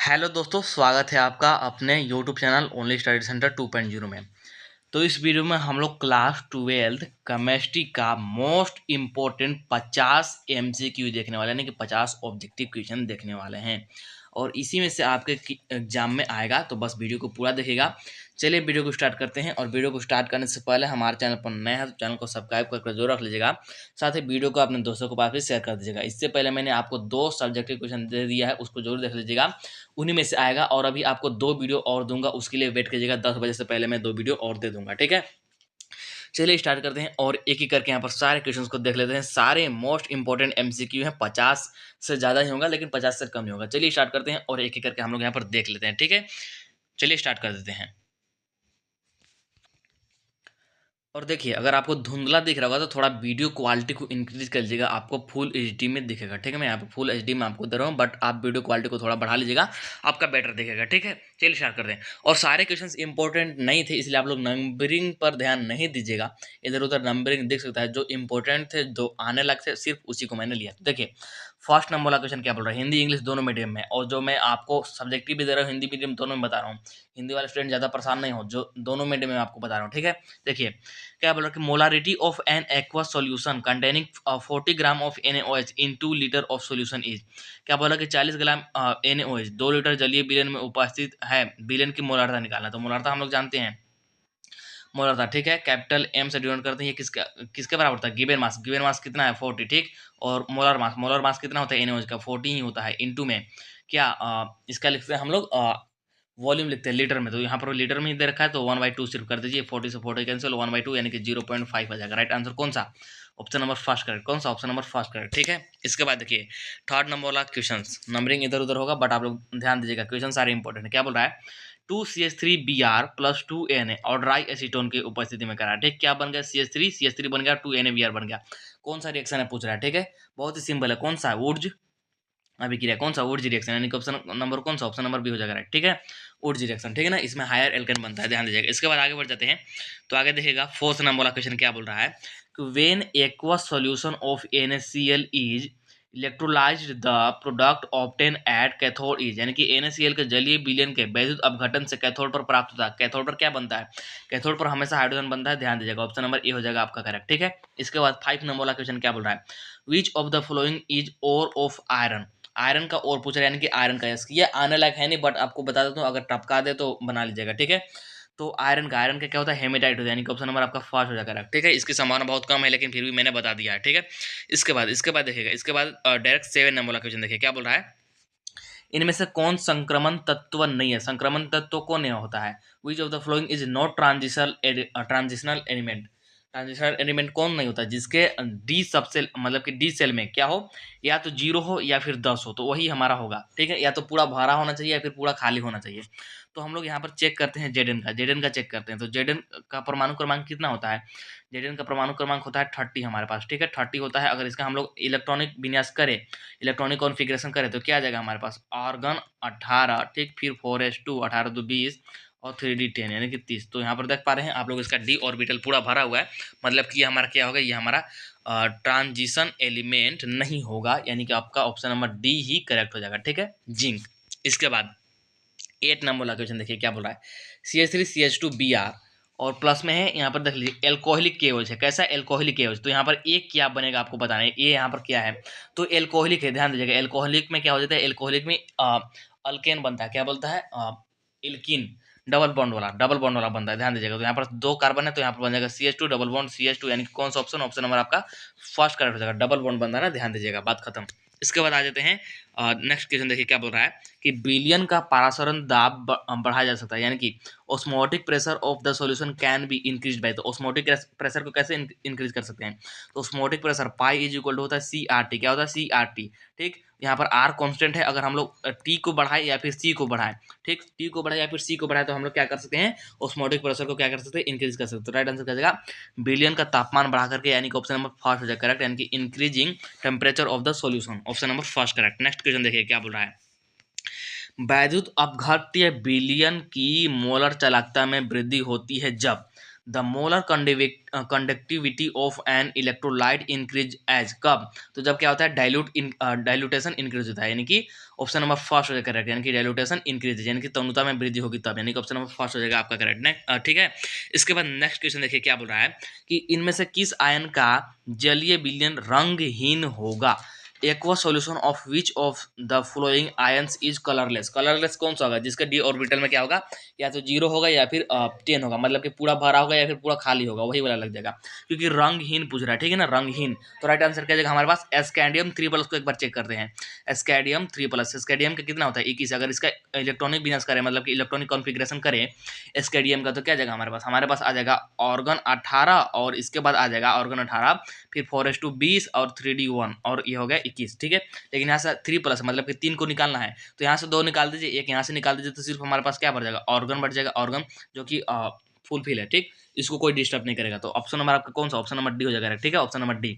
Hello दोस्तों, स्वागत है आपका अपने YouTube channel only study centre 2.0 में। तो इस वीडियो में हम लोग क्लास 12th केमिस्ट्री का मोस्ट इम्पोर्टेंट 50 एमसीक्यू देखने वाले हैं, यानी कि 50 ऑब्जेक्टिव क्वेश्चन देखने वाले हैं और इसी में से आपके एग्जाम में आएगा। तो बस वीडियो को पूरा देखिएगा। चलिए वीडियो को स्टार्ट करते हैं। और वीडियो को स्टार्ट करने से पहले हमारे चैनल पर नए हैं तो चैनल को सब्सक्राइब करके जरूर रख लीजिएगा। साथ ही वीडियो को अपने दोस्तों के पास भी शेयर कर दीजिएगा। इससे पहले मैंने आपको 2 सब्जेक्टिव क्वेश्चन दे दिया है, उसको जरूर देख लीजिएगा, उन्हीं में से आएगा। और अभी आपको 2 वीडियो और दूंगा, उसके लिए वेट कीजिएगा। 10 बजे से पहले मैं 2 वीडियो और दे दूंगा, ठीक है। चलिए स्टार्ट करते हैं और एक एक करके यहाँ पर सारे क्वेश्चंस को देख लेते हैं। सारे मोस्ट इंपॉर्टेंट एमसीक्यू हैं, 50 से ज़्यादा ही होगा लेकिन 50 से कम नहीं होगा। चलिए स्टार्ट करते हैं और एक एक करके हम लोग यहाँ पर देख लेते हैं, ठीक है। चलिए स्टार्ट कर देते हैं। और देखिए, अगर आपको धुंधला दिख रहा होगा तो थोड़ा वीडियो क्वालिटी को इंक्रीज कर लीजिएगा, आपको फुल एचडी में दिखेगा, ठीक है। मैं यहाँ पे फुल एचडी में आपको दे रहा हूँ, बट आप वीडियो क्वालिटी को थोड़ा बढ़ा लीजिएगा, आपका बेटर दिखेगा, ठीक है। चलिए स्टार्ट करते हैं। और सारे क्वेश्चंस इंपॉर्टेंट नहीं थे, इसलिए आप लोग नंबरिंग पर ध्यान नहीं दीजिएगा। इधर उधर नंबरिंग दिख सकता है, जो इंपॉर्टेंट थे, जो आने लग थे, सिर्फ उसी को मैंने लिया। देखिए फर्स्ट नंबर वाला क्वेश्चन क्या बोल रहा है, हिंदी इंग्लिश दोनों मीडियम में, और जो मैं आपको सब्जेक्टिव भी दे रहा हूँ हिंदी मीडियम दोनों में बता रहा हूँ। हिंदी वाले स्टूडेंट ज़्यादा परेशान नहीं हो, जो दोनों मीडियम में आपको बता रहा हूँ, ठीक है। देखिए क्या बोल रहा है कि molarity of N aqua solution containing 40 gram of NaOH in 2 litre of solution is. क्या बोला कि 40 ग्राम NaOH 2 लीटर जलीय विलयन में उपस्थित है, विलयन की मोलारता निकालना। तो मोलारता हम लोग जानते हैं, मोलारता, ठीक है, कैपिटल M से डिनोट करते हैं। ये किसका किसके बराबर होता है, गिवन मास कितना है 40, ठीक। और मोलर मास कितना होता है NaOH का 40 ही होता है। इनटू में क्या इसका लिखते हैं हम लोग वॉल्यूम लिखते हैं लीटर में, तो यहाँ पर लीटर में ही दे रखा है, तो 1/2 सिर्फ कर दीजिए। 40 से 40 कैंसिल, 1/2 यानी कि 0.5 आ जाएगा। राइट आंसर कौन सा, ऑप्शन नंबर फर्स्ट करेक्ट। कौन सा, ऑप्शन नंबर फर्स्ट करेक्ट, ठीक है। इसके बाद देखिए थर्ड नंबर वाला क्वेश्चन, नंबरिंग इधर उधर होगा बट आप लोग ध्यान दीजिएगा, क्वेश्चन सारे इंपॉर्टेंट है। क्या बोल रहा है, 2CH3Br प्लस 2Na और ड्राई एसीटोन की उपस्थिति में करा, ठीक। क्या बन गया, CH3 बन गया, 2NaBr बन गया। कौन सा रिएक्शन है पूछ रहा है, ठीक है। बहुत ही सिंपल है, कौन सा है, ऊर्ज अभिक्रिया। कौन सा, ऊर्ज रिएक्शन, यानी कि ऑप्शन नंबर कौन सा, ऑप्शन नंबर बी हो जाएगा, राइट, ठीक है। ऊर्ज रिएक्शन, ठीक है ना, इसमें हायर एल्केन बनता है, ध्यान दीजिएगा। इसके बाद आगे बढ़ जाते हैं। तो आगे देखिएगा फोर्थ नंबर वाला क्वेश्चन क्या बोल रहा है कि when aqueous solution of NaCl is electrolysed the product obtain at cathode is, यानी कि NaCl के जलीय विलयन के वैद्युत अपघटन से कैथोड पर प्राप्त होता है। कैथोड पर क्या बनता है, कैथोड पर हमेशा हाइड्रोजन बनता है, ध्यान दीजिएगा। ऑप्शन नंबर ए हो जाएगा आपका करेक्ट, ठीक है। इसके बाद 5 नंबर वाला क्वेश्चन क्या बोल रहा है, which of the following is ore of iron. Iron का और पूछ रहा है, यानी कि आयरन का। ये आने लायक है नहीं, बट आपको बता देता हूँ, अगर टपका दे तो बना लीजिएगा, ठीक है। तो आयरन का क्या होता है, हेमेटाइट होता है, यानी कि ऑप्शन नंबर आपका फर्स्ट हो जाएगा, ठीक है। इसकी संभावना बहुत कम है, लेकिन फिर भी मैंने बता दिया है, ठीक है। इसके बाद देखिएगा, इसके बाद डायरेक्ट 7 नंबर वाला क्वेश्चन देखिए क्या बोल रहा है, इनमें से कौन संक्रमण तत्व नहीं है, संक्रमण तत्व कौन नहीं होता है, which of the following is not transitional element. Transitional element कौन नहीं होता, जिसके डी सबसेल मतलब कि डी सेल में क्या हो, या तो 0 हो या फिर 10 हो, तो वही हमारा होगा, ठीक है। या तो पूरा भरा होना चाहिए या फिर पूरा खाली होना चाहिए। तो हम लोग यहाँ पर चेक करते हैं जेडेन का चेक करते हैं। तो जेडेन का परमाणु क्रमांक कितना होता है, जेडेन का परमाणु क्रमांक होता है 30 हमारे पास, ठीक है, 30 होता है। अगर इसका हम लोग इलेक्ट्रॉनिक विन्यास करें, इलेक्ट्रॉनिक कॉन्फ़िगरेशन करें, तो क्या आ जाएगा हमारे पास, आर्गन 18, ठीक, फिर 4s2 18 2 20 और 3d10 यानी कि 30। तो यहाँ पर देख पा रहे हैं आप लोग, इसका डी ऑर्बिटल पूरा भरा हुआ है, मतलब कि ये हमारा क्या होगा, ये हमारा ट्रांजिशन एलिमेंट नहीं होगा, यानी कि आपका ऑप्शन नंबर डी ही करेक्ट हो जाएगा, ठीक है, जिंक। इसके बाद 8 नंबर वाला क्वेश्चन देखिए क्या बोल रहा है, CH3CH2Br और प्लस में है, यहाँ पर देख लीजिए एल्कोहलिक केओज है। कैसा एल्कोहलिक केओज, तो यहाँ पर एक क्या बनेगा आपको बताना है, ये यहाँ पर क्या है, तो एल्कोहलिक है, ध्यान दीजिएगा। एल्कोहलिक में क्या हो जाता है, एल्कोहलिक में अल्केन बनता है, क्या बोलता है, इल्किन, डबल बॉन्ड वाला बनता है, ध्यान दीजिएगा। तो यहाँ पर 2 कार्बन है, तो यहाँ पर बन जाएगा CH2 डबल बॉन्ड CH2, यानी कि कौन सा ऑप्शन, ऑप्शन नंबर आपका फर्स्ट करेक्ट हो जाएगा। डबल बॉन्ड बनता है ना, ध्यान दीजिएगा, बात खत्म। इसके बाद आ जाते हैं नेक्स्ट क्वेश्चन देखिए क्या बोल रहा है कि विलयन का पारासरण दाब बढ़ाया जा सकता है, यानी कि osmotic pressure of the solution can be increase by. तो ऑस्मोटिक प्रेशर को कैसे इंक्रीज कर सकते हैं, तो osmotic pressure pi is equal to होता है CRT। क्या होता है, CRT, ठीक। यहाँ पर R कांस्टेंट है, अगर हम लोग T को बढ़ाए या फिर C को बढ़ाए, ठीक, T को बढ़ाए या फिर C को बढ़ाए, तो हम लोग क्या कर सकते हैं, ऑस्मोटिक प्रेशर को क्या कर सकते हैं, इंक्रीज कर सकते हैं। तो राइट आंसर क्या जाएगा, विलयन का तापमान बढ़ा करके, यानी कि ऑप्शन नंबर फर्स्ट हो जाएगा करेक्ट, यानी कि increasing temperature of the solution, option number first correct. Next question देखिए क्या बोल रहा है, वैद्युत अपघट्य विलयन की मोलर चालकता में वृद्धि होती है जब। The molar conductivity of an electrolyte increase as, कब? तो जब क्या होता है, डाइल्यूटेशन इंक्रीज होता है, यानी कि ऑप्शन नंबर फर्स्ट हो जाएगा करेक्ट, यानी कि डाइल्यूटेशन इंक्रीज, यानी कि तनुता में वृद्धि होगी तब, यानी कि ऑप्शन नंबर फर्स्ट हो जाएगा आपका करेक्ट। ठीक है। इसके बाद नेक्स्ट क्वेश्चन देखिए क्या बोल रहा है कि इनमें से किस आयन का जलीय विलयन रंगहीन होगा? Aqua solution of which of the flowing ions is colourless? Colourless कौन सा होगा? जिसका डी ऑर्बिटल में क्या होगा, या तो 0 होगा या फिर 10 होगा, मतलब कि पूरा भरा होगा या फिर पूरा खाली होगा, वही वाला लग जाएगा, क्योंकि रंगहीन पूछ रहा है, ठीक है ना, रंगहीन। तो राइट आंसर क्या जाएगा हमारे पास, स्कैंडियम 3+ को एक बार चेक करते हैं। स्कैंडियम 3+, स्कैंडियम का कितना होता है 21, अगर इसका इलेक्ट्रॉनिक विन्यास करें, मतलब कि इलेक्ट्रॉनिक कॉन्फिग्रेशन करें स्कैंडियम का, तो क्या जाएगा हमारे पास आ जाएगा ऑर्गन 18, और इसके बाद आ जाएगा ऑर्गन 18, फिर 4:20 और 3D1, और ये हो गया 21, ठीक है। लेकिन यहाँ से 3+ मतलब कि 3 को निकालना है, तो यहाँ से 2 निकाल दीजिए, एक यहाँ से निकाल दीजिए, तो सिर्फ हमारे पास क्या बढ़ जाएगा, ऑर्गन बढ़ जाएगा, ऑर्गन जो कि फुलफिल है, ठीक, इसको कोई डिस्टर्ब नहीं करेगा। तो ऑप्शन नंबर आपका कौन सा, ऑप्शन नंबर डी हो जाएगा, ठीक है, ऑप्शन नंबर डी।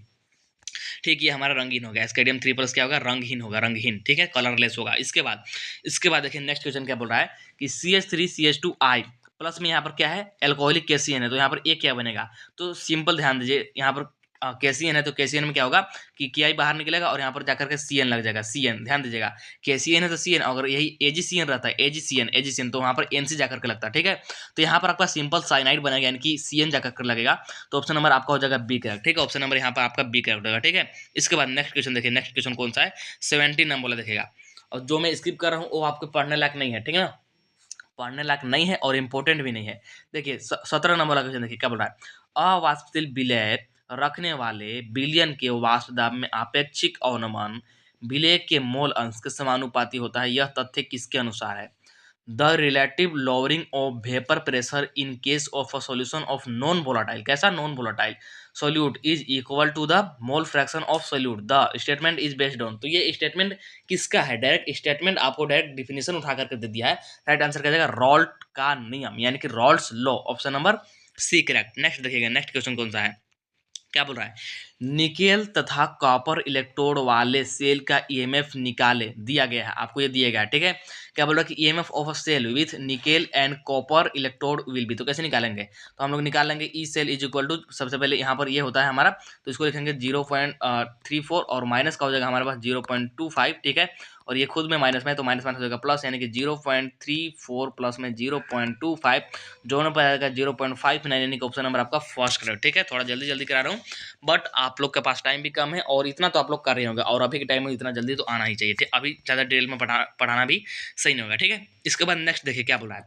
ठीक, ये हमारा रंगीन हो गया, स्कैंडियम 3+ क्या होगा, रंगहीन होगा, रंगहीन, ठीक है, कलरलेस होगा। इसके बाद देखिए नेक्स्ट क्वेश्चन क्या बोल रहा है कि CH3CH2I प्लस में यहाँ पर क्या है, एल्कोहलिक कैसियन है, तो यहाँ पर ए क्या बनेगा? तो सिंपल ध्यान दीजिए, यहाँ पर कैसियन है, तो कैसियन में क्या होगा कि के आई बाहर निकलेगा और यहाँ पर जाकर के सी एन लग जाएगा, सी एन, ध्यान दीजिएगा, कैसियन है तो सी एन, अगर यही एजीसीएन रहता है, एजीसीएन तो वहाँ पर एन सी जाकर के लगता है, ठीक है। तो यहाँ पर आपका सिंपल साइनाइड बनेगा, यानी कि सी एन जाकर के लगेगा, तो ऑप्शन नंबर आपका हो जाएगा बी करेक्ट, ठीक है, ऑप्शन नंबर यहाँ पर आपका बी करेक्ट होगा, ठीक है। इसके बाद नेक्स्ट क्वेश्चन देखिए, नेक्स्ट क्वेश्चन कौन सा है, 17 नंबर वाला देखिएगा, और जो मैं स्किप कर रहा हूँ वो आपके पढ़ने लायक नहीं है, ठीक है ना, पढ़ने लायक नहीं है और इंपॉर्टेंट भी नहीं है। देखिए 17 नंबर का क्वेश्चन देखिए क्या बोल रहा है, अवाष्पशील विलय रखने वाले विलयन के वाष्प दाब में आपेक्षिक अवनमन विलय के मोल अंश के समानुपाती होता है, यह तथ्य किसके अनुसार है? The relative lowering of vapour pressure in case of a solution of non volatile, कैसा non volatile solute is equal to the mole fraction of solute, the statement is based on. तो ये स्टेटमेंट किसका है? Direct statement आपको direct definition उठा करके दे दिया है। राइट आंसर क्या जाएगा, रॉल्ट का नियम, यानी कि Raoult's law, option number C correct. Next देखिएगा, नेक्स्ट क्वेश्चन कौन सा है, क्या बोल रहा है, निकेल तथा कॉपर इलेक्ट्रोड वाले सेल का ईएमएफ निकाले, दिया गया है आपको, ये दिया गया है, ठीक है। क्या बोल रहा है कि EMF of a cell with nickel and copper electrode will be, तो कैसे निकालेंगे, तो हम लोग निकाल लेंगे E cell is equal to, सबसे पहले यहाँ पर ये होता है हमारा, तो इसको लिखेंगे 0.34 और माइनस का हो जाएगा हमारे पास 0.25, ठीक है, और ये खुद में माइनस में है तो माइनस माइनस हो जाएगा प्लस, यानी कि 0.34 प्लस में 0.25, दोनों पर आएगा 0.59, यानी कि ऑप्शन नंबर आपका फर्स्ट करेक्ट, ठीक है। थोड़ा जल्दी जल्दी करा रहा हूँ, बट आप लोग के पास टाइम भी कम है और इतना तो आप लोग कर रहे होंगे, और अभी के टाइम में इतना जल्दी तो आना ही चाहिए, ठीक, अभी ज़्यादा डिटेल में पढ़ाना भी सही नहीं होगा, ठीक है। इसके बाद नेक्स्ट देखिए क्या बोल रहा है,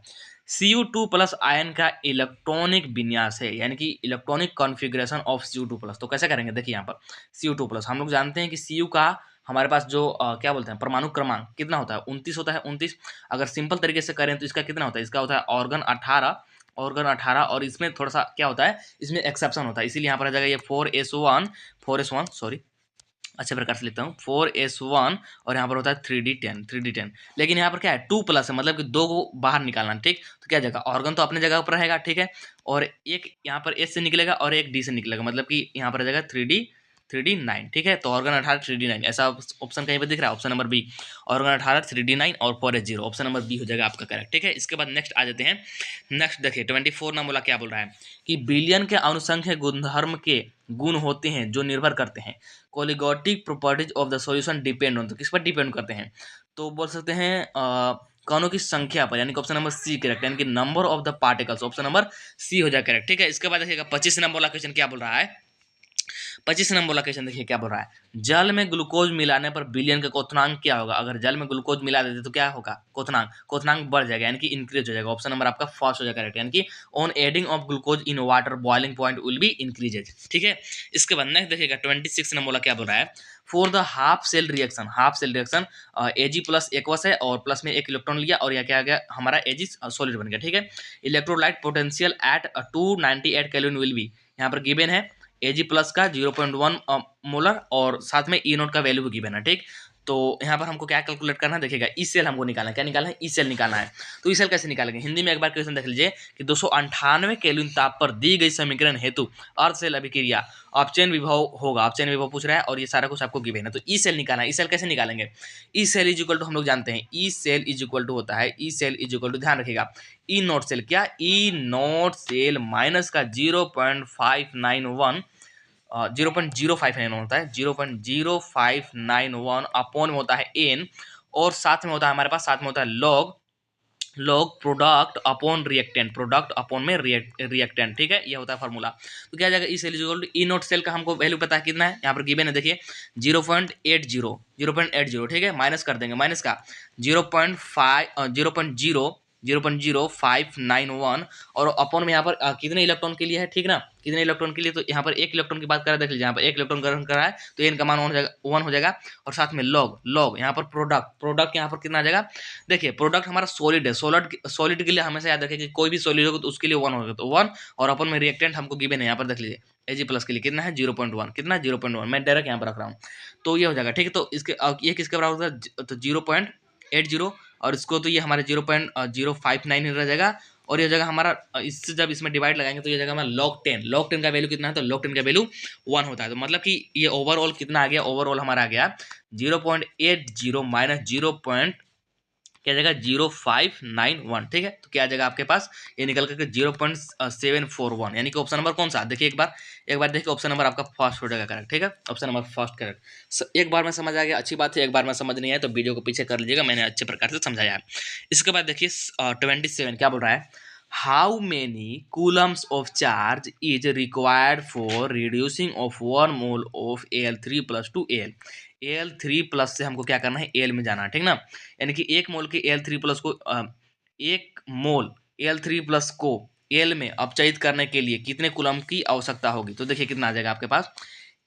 Cu2+ आयन का इलेक्ट्रॉनिक विन्यास है, यानी कि इलेक्ट्रॉनिक कॉन्फ़िगरेशन ऑफ Cu2+, तो कैसे करेंगे, देखिए यहाँ पर Cu2+, हम लोग जानते हैं कि Cu का हमारे पास जो क्या बोलते हैं परमाणु क्रमांक कितना होता है, 29 होता है, 29। अगर सिंपल तरीके से करें तो इसका कितना होता है, इसका होता है ऑर्गन 18, और इसमें थोड़ा सा क्या होता है, इसमें एक्सेप्शन होता है, इसीलिए यहाँ पर आ जाएगा ये 4s1 सॉरी, अच्छे प्रकार से लिखता हूँ 4s1, और यहाँ पर होता है 3d10, लेकिन यहाँ पर क्या है 2+ है, मतलब कि 2 को बाहर निकालना, ठीक, तो क्या जगह ऑर्गन तो अपने जगह पर रहेगा, ठीक है, और एक यहाँ पर एस से निकलेगा और एक डी से निकलेगा, मतलब कि यहाँ पर आ जाएगा 3d9, ठीक है, तो ऑर्गन 18 3d9, ऐसा ऑप्शन कहीं पर दिख रहा है, option number B, organ 18 3d9 और 4s0, ऑप्शन नंबर बी हो जाएगा आपका करेक्ट, ठीक है। इसके बाद नेक्स्ट आ जाते हैं, नेक्स्ट देखिए 24 नंबर बोला क्या बोल रहा है कि विलयन के अनुसंख्य गुणधर्म के गुण होते हैं जो निर्भर करते हैं, colligative properties of the solution depend on, तो किस पर डिपेंड करते हैं, तो बोल सकते हैं कणों की संख्या पर, यानी कि ऑप्शन नंबर सी करेक्ट, यानी कि number of the particles, option number C हो जाए करेक्ट, ठीक है। इसके बाद देखिएगा 25 नंबर वाला क्वेश्चन क्या बोल रहा है, 25 नंबर वाला क्वेश्चन देखिए क्या बोल रहा है, जल में ग्लूकोज मिलाने पर विलयन का क्वथनांक क्या होगा, अगर जल में ग्लूकोज मिला देते तो क्या होगा, क्वथनांक बढ़ जाएगा, यानी कि इंक्रीज हो जाएगा, ऑप्शन नंबर आपका फर्स्ट हो जाएगा करेक्ट, यानी कि on adding of glucose in water boiling point will be increases, ठीक है। इसके बाद नेक्स्ट देखिएगा 26 नंबर वाला क्या बोल रहा है, for the half cell reaction Ag+ aqueous है और प्लस में एक इलेक्ट्रॉन लिया और यह क्या आ गया हमारा Ag सॉलिड बन गया, ठीक है। Electrolyte potential at 298 kelvin will be, यहाँ पर गिवन है Ag+ का 0.1 मोलर और साथ में E0 का वैल्यू भी गिवन है, ठीक। तो यहाँ पर हमको क्या कैलकुलेट करना है, देखिएगा ई सेल हमको निकालना है। क्या निकालना है? ई सेल निकालना है। तो ई सेल कैसे निकालेंगे? हिंदी में एक बार क्वेश्चन देख लीजिए कि 298 केल्विन ताप पर दी गई समीकरण हेतु अर्ध सेल अभिक्रिया अपचयन विभव होगा। अपचयन विभव पूछ रहा है और ये सारा कुछ आपको गिवन है। तो ई सेल निकालना है। ई सेल कैसे निकालेंगे? E cell is equal to हम लोग जानते हैं, E cell is equal to होता है, E cell is equal to, ध्यान रखिएगा, ई नॉट सेल, क्या? ई नॉट सेल माइनस का 0.591 0.059 होता है, 0.0591 अपॉन में होता है एन, और साथ में होता है हमारे पास, साथ में होता है log product upon reactant, product upon में रिएक्टेंट, ठीक है, ये होता है फार्मूला। तो क्या जाएगा? E cell is equal to, E naught cell का हमको वैल्यू पता है कितना है, यहाँ पर गिवन है, देखिए 0.80, ठीक है, माइनस कर देंगे, माइनस का 0.0591 और अपॉन में यहाँ पर कितने इलेक्ट्रॉन के लिए है, ठीक ना, कितने इलेक्ट्रॉन के लिए, तो यहाँ पर एक इलेक्ट्रॉन की बात करें, देख लीजिए यहाँ पर एक इलेक्ट्रॉन ग्रहण करा है तो एन का मान 1 हो जाएगा, और साथ में लॉग यहाँ पर प्रोडक्ट यहाँ पर कितना आ जाएगा, देखिए प्रोडक्ट हमारा सॉलिड है, सॉलिड के लिए हमेशा याद रखिए कि कोई भी सॉलिड होगा तो उसके लिए 1 होगा, तो 1, और अपन में रिएक्टेंट हमको गिवन है, यहाँ पर देख लीजिए Ag प्लस के लिए कितना है 0.1, कितना 0.1, मैं डायरेक्ट यहाँ पर रख रहा हूँ, तो ये हो जाएगा, ठीक है। तो इसके ये किसके बराबर होगा, तो 0.80, और इसको तो ये हमारे 0.059 रह जाएगा, और ये जगह हमारा इससे जब इसमें डिवाइड लगाएंगे तो ये जगह हमारा log 10 का वैल्यू कितना है, तो log 10 का वैल्यू 1 होता है। तो मतलब कि ये ओवरऑल कितना आ गया, ओवरऑल हमारा आ गया 0.80 माइनस 0. क्या जाएगा 0.591, ठीक है। तो क्या आ जाएगा आपके पास, ये निकल करके 0.741, यानी कि ऑप्शन नंबर कौन सा, देखिए एक बार देखिए ऑप्शन नंबर आपका फर्स्ट हो जाएगा करेक्ट, ठीक है, ऑप्शन नंबर फर्स्ट करेक्ट। एक बार में समझ आ गया, अच्छी बात है, एक बार में समझ नहीं आया तो वीडियो को पीछे कर लीजिएगा, मैंने अच्छे प्रकार से समझाया है। इसके बाद देखिए 27 क्या बोल रहा है, how many coulombs of charge is required for reducing of 1 mole of Al3+ to Al3+ से हमको क्या करना है, Al में जाना है, ठीक ना, यानी कि 1 मोल के Al3+ को 1 मोल Al3+ को Al में अपचयित करने के लिए कितने कूलम की आवश्यकता होगी। तो देखिए कितना आ जाएगा आपके पास,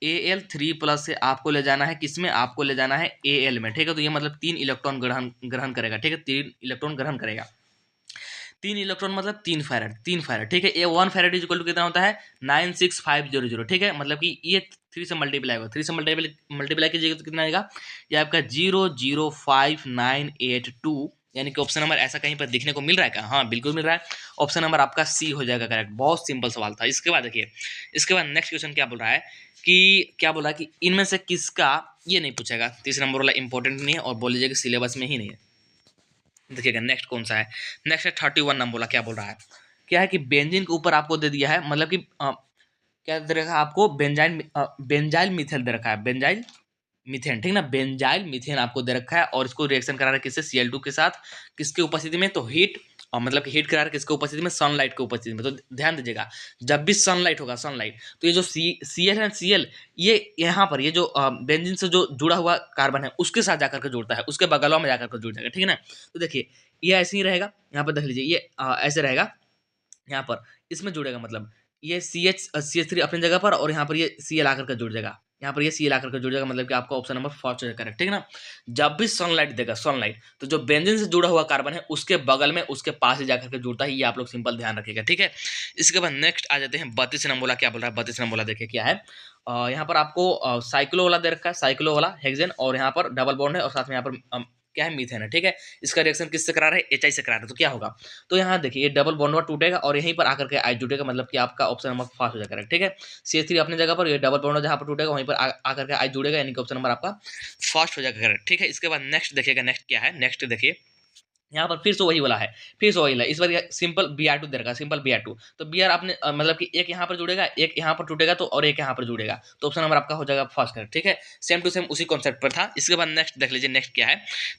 Al3+ से आपको ले जाना है किसमें, आपको ले जाना है Al में, ठीक है। तो ये मतलब 3 इलेक्ट्रॉन ग्रहण करेगा, ठीक है, 3 इलेक्ट्रॉन ग्रहण करेगा, 3 इलेक्ट्रॉन मतलब 3 फैरेड, ठीक है। ये 1 फैरेड इज इक्वल टू कितना होता है 96500, ठीक है, मतलब कि ये 3 से मल्टीप्लाई होगा, 3 से मल्टीप्लाई कीजिएगा तो कितना आएगा, ये आपका 005982, यानी कि ऑप्शन नंबर ऐसा कहीं पर दिखने को मिल रहा है क्या, हाँ बिल्कुल मिल रहा है, ऑप्शन नंबर आपका सी हो जाएगा करेक्ट। बहुत सिंपल सवाल था। इसके बाद देखिए, इसके बाद नेक्स्ट क्वेश्चन क्या बोल रहा है कि इनमें से किसका, ये नहीं पूछेगा, तीसरा नंबर वाला इंपॉर्टेंट नहीं है और बोल लीजिए कि सिलेबस में ही नहीं है। देखिएगा नेक्स्ट कौन सा है, नेक्स्ट है 31 नंबर बोला, क्या बोल रहा है, क्या है कि बेंजीन के ऊपर आपको दे दिया है, मतलब कि क्या दे रखा है आपको, बेंजाइल मिथेन दे रखा है, बेंजाइल मिथेन, ठीक ना, बेंजाइल मिथेन आपको दे रखा है, और इसको रिएक्शन करा रहा है किससे, Cl2 के साथ, किसके उपस्थिति में, तो हीट, और मतलब कि हीट करा रहा है किसके उपस्थिति में, सनलाइट के उपस्थिति में। तो ध्यान दीजिएगा, जब भी सनलाइट होगा, सनलाइट, तो ये जो Cl है, Cl ये यहाँ पर ये जो बेंजीन से जो जुड़ा हुआ कार्बन है उसके साथ जाकर के जुड़ता है, उसके बगलों में जाकर के जुड़ जाएगा, ठीक है ना। तो देखिए ये ऐसे ही रहेगा, यहाँ पर देख लीजिए, ये ऐसे रहेगा, यहाँ पर इसमें जुड़ेगा, मतलब ये CH3 अपनी जगह पर, और यहाँ पर ये Cl आकर के जुड़ जाएगा, यहाँ पर ये Cl आकर के जुड़ जाएगा, मतलब कि आपका ऑप्शन नंबर फर्स्ट हो जाएगा करेक्ट, ठीक है ना। जब भी सनलाइट देगा, सनलाइट, तो जो बेंजीन से जुड़ा हुआ कार्बन है उसके बगल में, उसके पास ही जाकर के जुड़ता है, ये आप लोग सिंपल ध्यान रखिएगा, ठीक है। इसके बाद नेक्स्ट आ जाते हैं 32 नंबर वाला, क्या बोल रहा है 32 नंबर वाला, देखिए क्या है, यहाँ पर आपको साइक्लो वाला दे रखा है, साइक्लो वाला हेक्सेन, और यहाँ पर डबल बॉन्ड है, और साथ में यहाँ पर क्या है, मीथेन है, ठीक है। इसका रिएक्शन किससे करा रहा है, HI से करा रहा है, तो क्या होगा, तो यहाँ देखिए ये डबल बॉन्ड टूटेगा और यहीं पर आकर के आई जुटेगा, मतलब कि आपका ऑप्शन नंबर फर्स्ट हो जाएगा, ठीक है। CH3 अपनी जगह पर, ये डबल बॉन्ड जहाँ पर टूटेगा वहीं पर आकर के आई जुड़ेगा, यानी कि ऑप्शन नंबर आपका फर्स्ट हो जाएगा, ठीक है। इसके बाद नेक्स्ट देखिएगा, नेक्स्ट क्या है, नेक्स्ट देखिए यहाँ पर फिर से वही वाला है, फिर से वही वाला, इस बार सिंपल Br2 दे रखा, सिंपल Br2, तो Br आपने मतलब कि एक यहाँ पर जुड़ेगा, एक यहाँ पर टूटेगा, तो और एक यहाँ पर जुड़ेगा, तो ऑप्शन नंबर आपका हो जाएगा फर्स्ट करेक्ट, ठीक है। सेम टू सेम उसी कॉन्सेप्ट पर था। इसके बाद नेक्स्ट देख लीजिए, नेक्स्ट क्या है,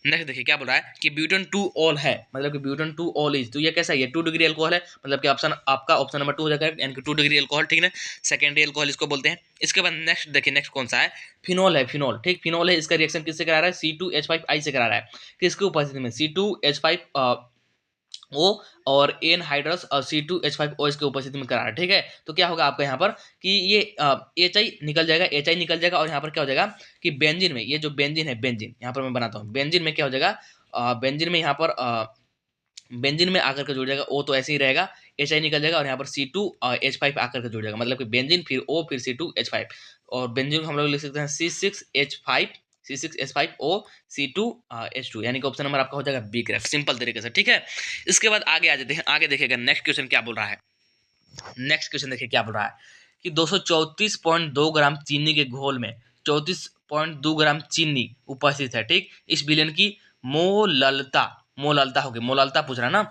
नेक्स्ट देखिए क्या बोल रहा है कि ब्यूटेन 2 ऑल है, मतलब कि ब्यूटेन 2 ऑल इज, तो ये कैसा है, 2 डिग्री एल्कोहल है, मतलब कि ऑप्शन आपका ऑप्शन नंबर 2 हो जाएगा, यानी कि 2 डिग्री एल्कोहल, ठीक है, सेकेंडरी एल्कोहल इसको बोलते हैं। इसके बाद नेक्स्ट देखिए, नेक्स्ट कौन सा है, फिनोल है, फिनोल, ठीक, फिनोल है, इसका रिएक्शन किससे करा रहा है, C2H5I से करा रहा है, किसके उपस्थिति में, C2H5 O और एन हाइड्रस और C2H5O के उपस्थिति में करा रहा है, ठीक है। तो क्या होगा आपका यहाँ पर कि ये HI निकल जाएगा, HI निकल जाएगा, और यहाँ पर क्या हो जाएगा कि बेंजीन में, ये जो बेंजीन है, बेंजीन यहाँ पर मैं बनाता हूँ, बेंजीन में क्या हो जाएगा, बेंजीन में यहाँ पर बेंजीन में आकर के जुड़ जाएगा, O तो ऐसे ही रहेगा, HI निकल जाएगा, और यहाँ पर C2H5 आकर के जुड़ जाएगा, मतलब कि बेंजीन फिर O फिर C2H5, और बेंजीन हम लोग लिख सकते हैं C6H5 C6H5O C2H2, यानी कि ऑप्शन नंबर आपका हो जाएगा बी करेक्ट, सिंपल तरीके से। ठीक है, इसके बाद आगे आ जाते हैं, आगे देखिएगा नेक्स्ट क्वेश्चन क्या बोल रहा है। नेक्स्ट क्वेश्चन देखिए क्या बोल रहा है कि 234.2 ग्राम चीनी के घोल में 34.2 ग्राम चीनी उपस्थित है। ठीक, इस विलयन की मोललता, मोललता होगी, मोललता पूछ रहा है ना।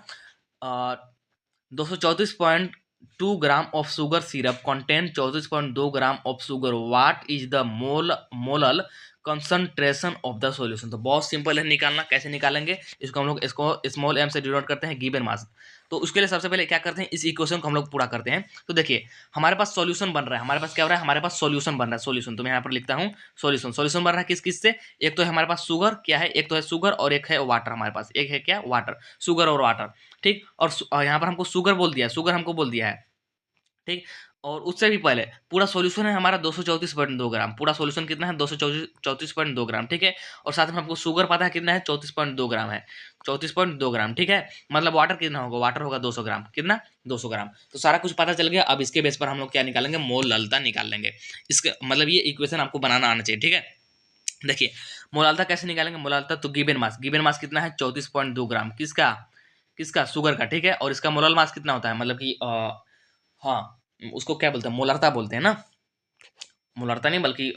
234.2 gram of sugar syrup contain 34.2 gram of sugar, what is the molal concentration of the solution. तो बहुत सिंपल है निकालना, कैसे निकालेंगे इसको, हम लोग इसको स्मॉल एम से डिनोट करते हैं गिवन मास। तो उसके लिए सबसे पहले क्या करते हैं, इस इक्वेशन को हम लोग पूरा करते हैं। तो देखिए हमारे पास सॉल्यूशन बन रहा है, हमारे पास क्या हो रहा है, हमारे पास सॉल्यूशन बन रहा है, सॉल्यूशन तो मैं यहाँ पर लिखता हूँ सॉल्यूशन। सॉल्यूशन बन रहा है किस किस से, एक तो है हमारे पास शुगर, क्या है, एक तो है शुगर और एक है वाटर, हमारे पास एक है क्या, वाटर, शुगर और वाटर। ठीक, और यहाँ पर हमको शुगर बोल दिया है, शुगर हमको बोल दिया है। ठीक, और उससे भी पहले पूरा सॉल्यूशन है हमारा 234.2 ग्राम, पूरा सॉल्यूशन कितना है 234.2 ग्राम। ठीक है, और साथ में हमको शुगर पता है कितना है 34.2 ग्राम है, 34.2 ग्राम। ठीक है, मतलब वाटर कितना होगा, वाटर होगा 200 ग्राम, कितना 200 ग्राम। तो सारा कुछ पता चल गया। अब इसके बेस पर हम लोग क्या निकालेंगे, मोललता निकाल लेंगे। इसके मतलब ये इक्वेशन आपको बनाना आना चाहिए। ठीक है, देखिए मोलाल्ता कैसे निकालेंगे, मोलाल्ता तो गिवन मास कितना है 34.2 ग्राम, किसका, किसका, शुगर का। ठीक है, और इसका मोलल मास कितना होता है, मतलब कि हाँ उसको क्या बोलते हैं, मोलरता बोलते हैं ना, मोलरता नहीं बल्कि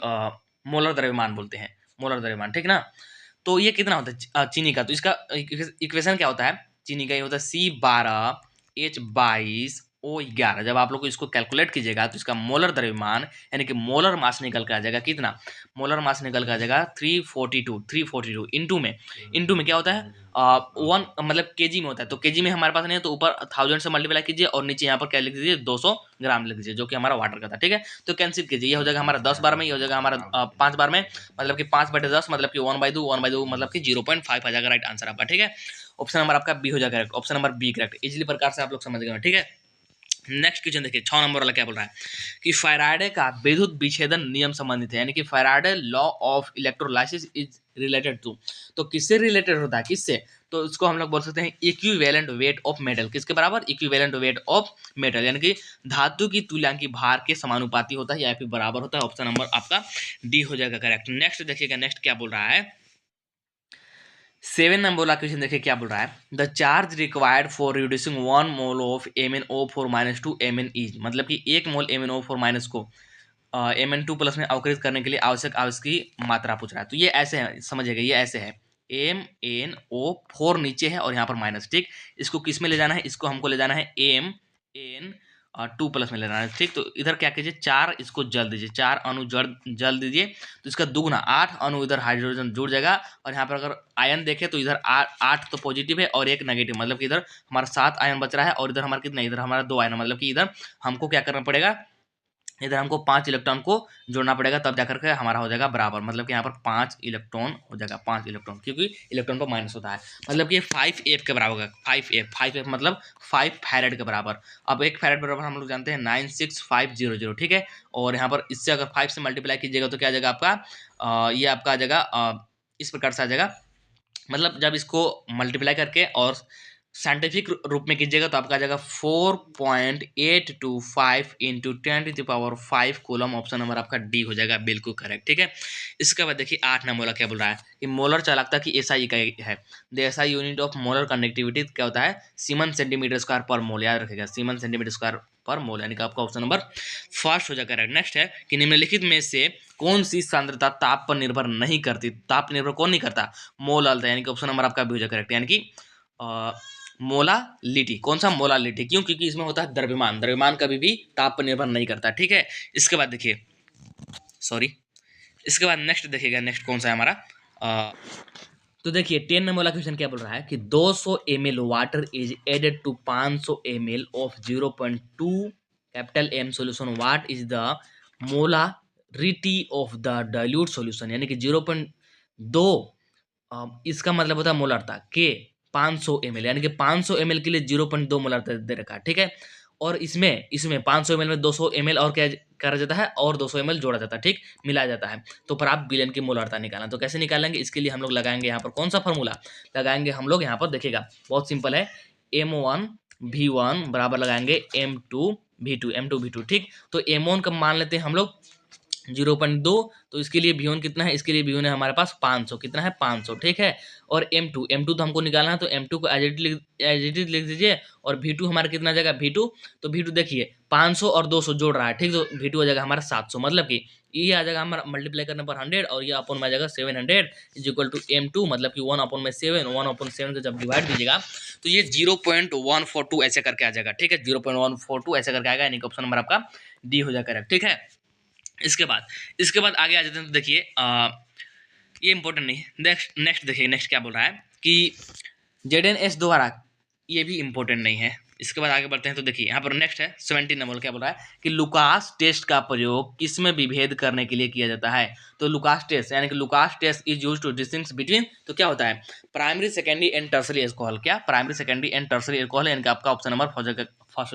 मोलर द्रव्यमान बोलते हैं, मोलर द्रव्यमान। ठीक ना, तो ये कितना होता है चीनी का, तो इसका इक्वेशन क्या होता है, चीनी का ये होता है C12H22O11। जब आप लोग इसको कैलकुलेट कीजिएगा तो इसका मोलर द्रव्यमान यानी कि मोलर मास निकल के आ जाएगा कितना, मोलर मास निकल के आ जाएगा 342 इंटू में क्या होता है, वन मतलब केजी में होता है, तो केजी में हमारे पास नहीं है, तो ऊपर 1000 से मल्टीप्लाई कीजिए और नीचे यहाँ पर क्या लिख दीजिए 200 ग्राम लिख दीजिए, जो कि हमारा वाटर का था। ठीक है, तो कैंसिल कीजिए, ये हो जाएगा हमारा 10 बार में, ये हो जाएगा हमारा 5 बार में, मतलब कि 5/10, मतलब कि 1/2 मतलब कि 0.5 आ जाएगा राइट आंसर आपका। ठीक है, ऑप्शन नंबर आपका बी हो जाएगा correct, option number B correct, easily प्रकार से आप लोग समझ गए। ठीक है, नेक्स्ट क्वेश्चन देखिए 6 नंबर वाला क्या बोल रहा है कि फैराडे का विद्युत विच्छेदन नियम संबंधित है, यानी कि Faraday law of electrolysis is related to, तो किससे रिलेटेड होता है, किससे, तो इसको हम लोग बोल सकते हैं इक्विवेलेंट वेट ऑफ मेटल, किसके बराबर, इक्विवेलेंट वेट ऑफ मेटल, यानी कि धातु की तुल्यांकी भार के समानुपाती होता है या फिर बराबर होता है। ऑप्शन नंबर आपका डी हो जाएगा करेक्ट। नेक्स्ट देखिएगा, नेक्स्ट क्या बोल रहा है, 7 नंबर वाला क्वेश्चन देखिए क्या बोल रहा है, the charge required for reducing 1 mole of MnO4- Mn is, मतलब कि 1 मोल MnO4- को Mn2+ में अवकृत करने के लिए आवश्यक आवेश की मात्रा पूछ रहा है। तो ये ऐसे है, समझिएगा ये ऐसे है, MnO4 नीचे है और यहाँ पर माइनस। ठीक, इसको किस में ले जाना है, इसको हमको ले जाना है Mn2+ में ले जाना है। ठीक, तो इधर क्या कीजिए, 4 इसको जल दीजिए, 4 अणु जल दीजिए, तो इसका दुगुना 8 अणु इधर हाइड्रोजन जुड़ जाएगा। और यहाँ पर अगर आयन देखें तो इधर 8 तो पॉजिटिव है और एक नेगेटिव, मतलब कि इधर हमारा 7 आयन बच रहा है और इधर हमारा कितना, इधर हमारा 2 आयन, मतलब कि इधर हमको क्या करना पड़ेगा, इधर हमको 5 इलेक्ट्रॉन को जोड़ना पड़ेगा, तब जाकर के हमारा हो जाएगा बराबर, मतलब कि यहाँ पर 5 इलेक्ट्रॉन हो जाएगा, 5 इलेक्ट्रॉन, क्योंकि इलेक्ट्रॉन पर माइनस होता है, मतलब कि 5F के बराबर होगा, 5F मतलब 5 फैरेड के बराबर। अब एक फैरेड बराबर हम लोग जानते हैं 96500। ठीक है, और यहाँ पर इससे अगर 5 से मल्टीप्लाई कीजिएगा तो क्या आ जाएगा आपका, ये आपका आ जाएगा इस प्रकार से आ जाएगा, मतलब जब इसको मल्टीप्लाई करके और साइंटिफिक रूप में कीजिएगा तो आपका आ जाएगा 4.825 इंटू 10⁵ कूलम। ऑप्शन नंबर आपका डी हो जाएगा बिल्कुल करेक्ट। ठीक है, इसके बाद देखिए 8 नंबर क्या बोल रहा है कि मोलर चालकता की एसआई इकाई है, the SI unit of molar conductivity क्या होता है, सीमन सेंटीमीटर स्क्वायर पर मोल, याद रखेगा सीमन सेंटीमीटर स्क्वायर पर मोल, यानी कि आपका ऑप्शन नंबर फर्स्ट हो जाएगा। नेक्स्ट है कि निम्नलिखित में से कौन सी सांद्रता ताप पर निर्भर नहीं करती, ताप निर्भर कौन नहीं करता, मोलाल्ता, यानी कि ऑप्शन नंबर आपका भी हो जाएगा करेक्ट, यानी कि मोलालिटी। कौन सा मोलालिटी, क्यों, क्योंकि इसमें होता है द्रव्यमान, द्रव्यमान कभी भी ताप पर निर्भर नहीं करता। ठीक है, इसके बाद देखिए सॉरी, इसके बाद नेक्स्ट देखिएगा, नेक्स्ट कौन सा है हमारा, तो देखिए 10 नंबर वाला क्वेश्चन क्या बोल रहा है कि 200 ml water is added to 500 ml of 0.2 capital M solution, what is the molarity of the dilute solution, यानी कि 0.2 इसका मतलब होता है मोलारता के 500 ml, यानी कि 500 ml के लिए 0.2 मोलारता दे रखा है। ठीक है, और इसमें इसमें 500 ml में 200 ml और क्या करा जाता है, और 200 ml जोड़ा जाता है, ठीक, मिलाया जाता है। तो पर आप विलयन की मोलारता निकालना, तो कैसे निकालेंगे, इसके लिए हम लोग लगाएंगे यहाँ पर कौन सा फॉर्मूला लगाएंगे हम लोग, यहाँ पर देखिएगा बहुत सिंपल है, M1V1 बराबर लगाएंगे M2V2। ठीक, तो M1 का मान लेते हैं हम लोग 0.2, तो इसके लिए V1 कितना है, इसके लिए V1 है हमारे पास 500, कितना है 500, ठीक है। और M2 तो हमको निकालना है, तो M2 को एज इट इज लिख दीजिए। और V2 हमारा कितना आ जाएगा V2, तो V2 देखिए 500 और 200 जोड़ रहा है, ठीक, तो V2 हो जाएगा हमारा 700, मतलब कि ये आ जाएगा हमारा मल्टीप्लाई करने पर 100 और ये अपन में आ जाएगा 700 इज इक्वल टू M2, मतलब कि 1/7, 1/7 से जब डिवाइड दीजिएगा तो ये 0.142 ऐसे करके आ जाएगा, ठीक है, 0.142 ऐसे करके आएगा, यानी कि ऑप्शन नंबर आपका डी हो जाएगा करेक्ट, ठीक है। इसके बाद आगे आ जाते हैं, तो देखिए ये इंपॉर्टेंट नहीं, नेक्स्ट देखिए, नेक्स्ट क्या बोल रहा है कि ZNS द्वारा, ये भी इंपॉर्टेंट नहीं है। इसके बाद आगे बढ़ते हैं, तो देखिए यहाँ पर नेक्स्ट है 17 नंबर, क्या बोल रहा है कि लुकास टेस्ट का प्रयोग किसमें विभेद करने के लिए किया जाता है। तो लुकास टेस्ट, यानी कि Lucas test is used to distinguish between, तो क्या होता है primary secondary and tertiary alcohol, क्या primary secondary and tertiary alcohol, यानी कि आपका ऑप्शन नंबर फर्स्ट हो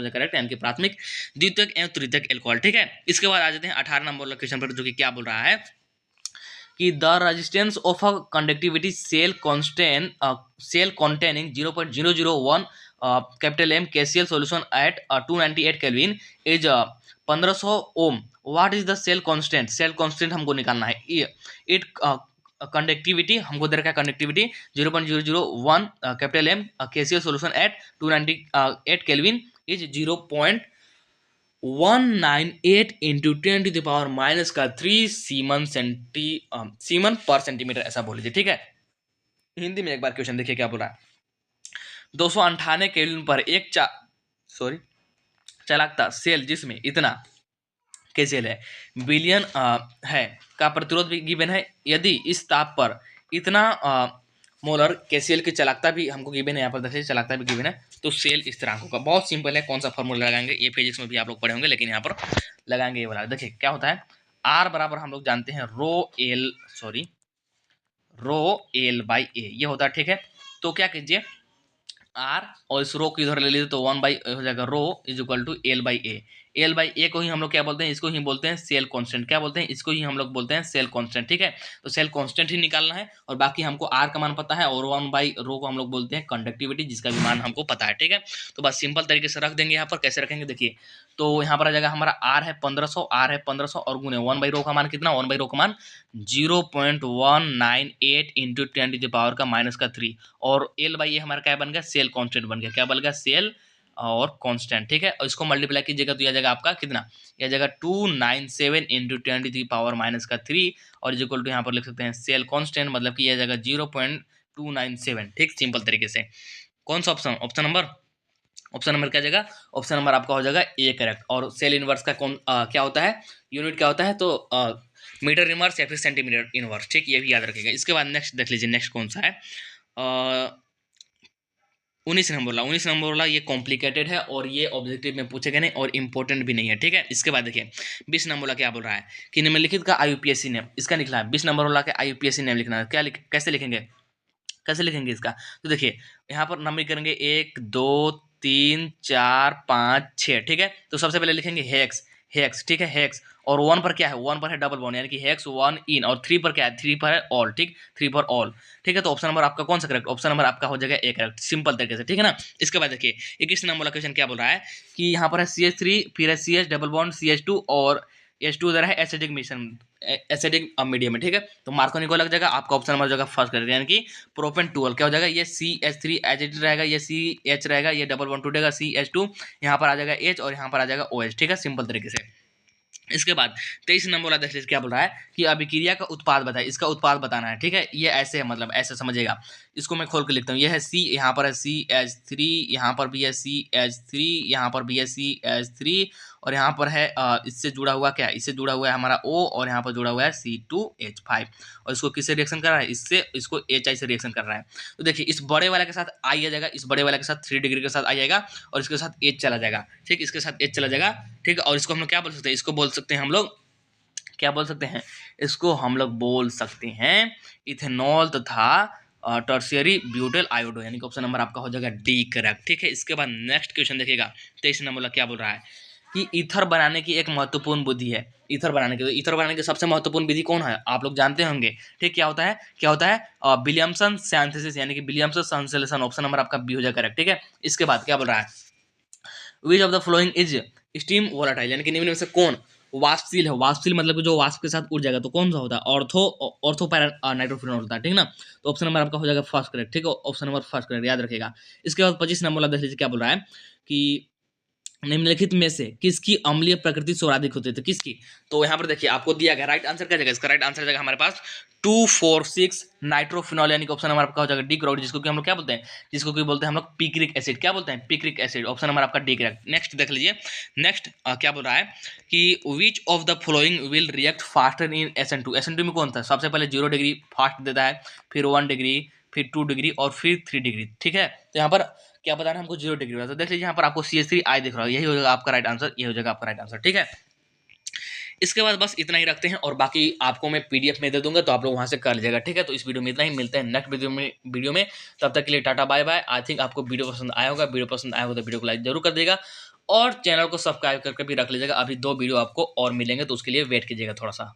जाएगा करेक्ट, यानी कि प्राथमिक, द्वितीयक एवं तृतीयक एल्कोहल, ठीक है। इसके बाद आ जाते हैं 18 नंबर क्वेश्चन पर, जो कि क्या बोल रहा है कि the resistance of a conductivity cell containing 0.001 capital M KCl solution at 298 Kelvin is 1500 ohm. What is the cell constant हमको निकालना है। इट कंडक्टिविटी हमको दे रखा है, conductivity 0.001 capital M KCl solution at 298 Kelvin is 0.198 into 10⁻³ siemens per centimetre, ऐसा बोल लीजिए, ठीक है। हिंदी में एक बार क्वेश्चन देखिए क्या बोल रहा है। 298 केल्विन पर एक चालकता सेल जिसमें इतना केसीएल है बिलियन है का प्रतिरोध भी गिवन है। यदि इस ताप पर इतना मोलर केसीएल की चालकता भी हमको गिवन है, यहाँ पर देखिए चालकता भी गिवन है, तो सेल इस तरह होगा। बहुत सिंपल है, कौन सा फॉर्मूला लगाएंगे ये फिजिक्स में भी आप लोग पढ़े होंगे, लेकिन यहाँ पर लगाएंगे ये वाला। देखिए क्या होता है, आर बराबर हम लोग जानते हैं रो एल बाई ए, ये होता है, ठीक है। तो क्या कीजिए आर और इस रो को इधर ले लीजिए, तो 1 हो जाएगा rho is equal to L by A को ही हम लोग क्या बोलते हैं, इसको ही बोलते हैं सेल कांस्टेंट, क्या बोलते हैं, इसको ही हम लोग बोलते हैं सेल कांस्टेंट, ठीक है। तो सेल कांस्टेंट ही निकालना है, और बाकी हमको आर का मान पता है, और 1/रो को हम लोग बोलते हैं कंडक्टिविटी, जिसका भी मान हमको पता है, ठीक है। तो बस सिंपल तरीके से रख देंगे। यहाँ पर कैसे रखेंगे देखिए, तो यहाँ पर आ जाएगा हमारा आर है 1500 और गुने 1/रो का मान कितना, 1/रो का मान 0.198 इंटू 10⁻³ और एल बाई ए हमारा क्या बन गया, सेल कांस्टेंट बन गया, क्या बन गया, सेल और कांस्टेंट, ठीक है। और इसको मल्टीप्लाई कीजिएगा तो यह जाएगा आपका कितना, यह जाएगा 297 इंटू 10⁻³ और इज इक्वल टू यहाँ पर लिख सकते हैं सेल कांस्टेंट, मतलब कि यह जाएगा 0.297, ठीक, सिंपल तरीके से। कौन सा ऑप्शन नंबर क्या जाएगा, ऑप्शन नंबर आपका हो जाएगा ए करेक्ट। और सेल इनवर्स का क्या होता है, यूनिट क्या होता है, तो मीटर इनवर्स या फिर सेंटीमीटर इनवर्स, ठीक, ये भी याद रखिएगा। इसके बाद नेक्स्ट देख लीजिए, नेक्स्ट कौन सा है 19 नंबर वाला, ये कॉम्प्लिकेटेड है और ये ऑब्जेक्टिव में पूछे गए नहीं और इंपॉर्टेंट भी नहीं है, ठीक है। इसके बाद देखिए 20 नंबर वाला क्या बोल रहा है कि निम्नलिखित का IUPAC नेम, इसका निकला है 20 नंबर वाला का IUPAC नेम लिखना है, कैसे लिखेंगे इसका। तो देखिए यहाँ पर नंबर करेंगे 1 2 3 4 5 6, ठीक है। तो सबसे पहले लिखेंगे हेक्स, ठीक है, हेक्स। और 1 पर क्या है, 1 पर है डबल बॉन्ड, यानी कि हेक्स 1 इन, और 3 पर क्या है, 3 पर है ऑल, ठीक, 3 पर ऑल, ठीक है। तो ऑप्शन नंबर आपका कौन सा करेक्ट, ऑप्शन नंबर आपका हो जाएगा ए करेक्ट, सिंपल तरीके से, ठीक है ना। इसके बाद देखिए 21 नंबर वाला क्वेश्चन क्या बोल रहा है कि यहाँ पर है CH3 फिर है CH डबल बॉन्ड CH2 और H2 उधर है एसिडिक मीडियम में, ठीक है। तो मार्को निको लग जाएगा, आपका ऑप्शन नंबर हो जाएगा फर्स्ट करेक्ट, यानी कि प्रोपेन 12 क्या हो जाएगा, ये CH3 एसिडिक रहेगा, ये CH रहेगा, ये डबल बॉन्ड टूटेगा CH2, यहाँ पर आ जाएगा H और यहाँ पर आ जाएगा OH, ठीक है, सिंपल तरीके से। इसके बाद 23 नंबर वाला देख लीजिए क्या बोल रहा है कि अभिक्रिया का उत्पाद बताए, इसका उत्पाद बताना है, ठीक है। ये ऐसे है, मतलब ऐसे समझिएगा, इसको मैं खोल के लिखता हूँ। ये है C, यहाँ पर है CH3, यहाँ पर भी है CH3, यहाँ पर भी है CH3 और यहाँ पर है इससे जुड़ा हुआ क्या है, इससे जुड़ा हुआ है हमारा O और यहाँ पर जुड़ा हुआ है C2H5 और इसको किससे रिएक्शन कर रहा है, इससे, इसको HI से रिएक्शन कर रहा है। तो देखिए इस बड़े वाले के साथ I आ जाएगा, इस बड़े वाले के साथ 3 डिग्री के साथ I आएगा और इसके साथ H चला जाएगा, ठीक, इसके साथ H चला जाएगा, ठीक है। और इसको हम लोग क्या बोल सकते हैं, इसको बोल सकते हैं हम लोग क्या बोल सकते हैं, इसको हम लोग बोल सकते हैं इथेनॉल तथा टर्शियरी ब्यूटाइल आयोडो, यानी कि ऑप्शन नंबर आपका हो जाएगा डी करेक्ट, ठीक है। इसके बाद नेक्स्ट क्वेश्चन देखिएगा 23 नंबर क्या बोल रहा है कि ईथर बनाने की एक महत्वपूर्ण विधि है। ईथर बनाने की सबसे महत्वपूर्ण विधि कौन है, आप लोग जानते होंगे, ठीक, क्या होता है विलियमसन सिंथेसिस, यानी कि विलियमसन संश्लेषण, ऑप्शन नंबर आपका बी हो जाएगा करेक्ट, ठीक है। इसके बाद क्या बोल रहा है which of the following is steam volatile, यानी कि निम्न में से कौन वाष्पशील है, वाष्पशील मतलब कि जो वाष्प के साथ उड़ जाएगा, तो कौन सा होता है? ऑर्थो पैरा नाइट्रोफिनॉल होता है, ठीक ना। तो ऑप्शन नंबर आपका हो जाएगा फर्स्ट करेक्ट, ठीक है, ऑप्शन नंबर फर्स्ट करेक्ट, याद रखिएगा। इसके बाद 25 नंबर वाला देख लीजिए क्या बोल रहा है कि निम्नलिखित में से किसकी अम्लीय प्रकृति सर्वाधिक होती है, तो किसकी? तो यहाँ पर देखिए आपको दिया गया राइट आंसर क्या जाएगा, इसका राइट आंसर जाएगा हमारे पास 2,4,6 नाइट्रोफिनॉल, यानी कि ऑप्शन नंबर आपका हो जाएगा डी करेक्ट, जिसको कि हम लोग क्या बोलते हैं, जिसको कि बोलते हैं हम लोग पिक्रिक एसिड, क्या बोलते हैं, पिक्रिक एसिड, ऑप्शन नंबर आपका डी करेक्ट। नेक्स्ट देख लीजिए, नेक्स्ट क्या बोल रहा है कि विच of the following will react faster in SN2, SN2 में कौन था? सबसे पहले 0 डिग्री फास्ट देता है, फिर 1 डिग्री, फिर 2 डिग्री और फिर 3 डिग्री, ठीक है। तो यहाँ पर क्या बताना है हमको, 0 डिग्री वाला। तो देख लीजिए यहाँ पर आपको CH3 दिख रहा है, यही हो जाएगा आपका राइट आंसर, ये हो जाएगा आपका राइट आंसर, ठीक है। इसके बाद बस इतना ही रखते हैं, और बाकी आपको मैं PDF में दे दूंगा, तो आप लोग वहां से कर लीजिएगा, ठीक है। तो इस वीडियो में इतना ही, मिलते हैं नेक्स्ट वीडियो में। तब तक के लिए tata bye bye. I think आपको वीडियो पसंद आया होगा, वीडियो पसंद आया होगा तो वीडियो को लाइक जरूर कर देगा, और चैनल को सब्सक्राइब करके भी रख लीजिएगा। अभी 2 वीडियो आपको और मिलेंगे, तो उसके लिए वेट कीजिएगा थोड़ा सा।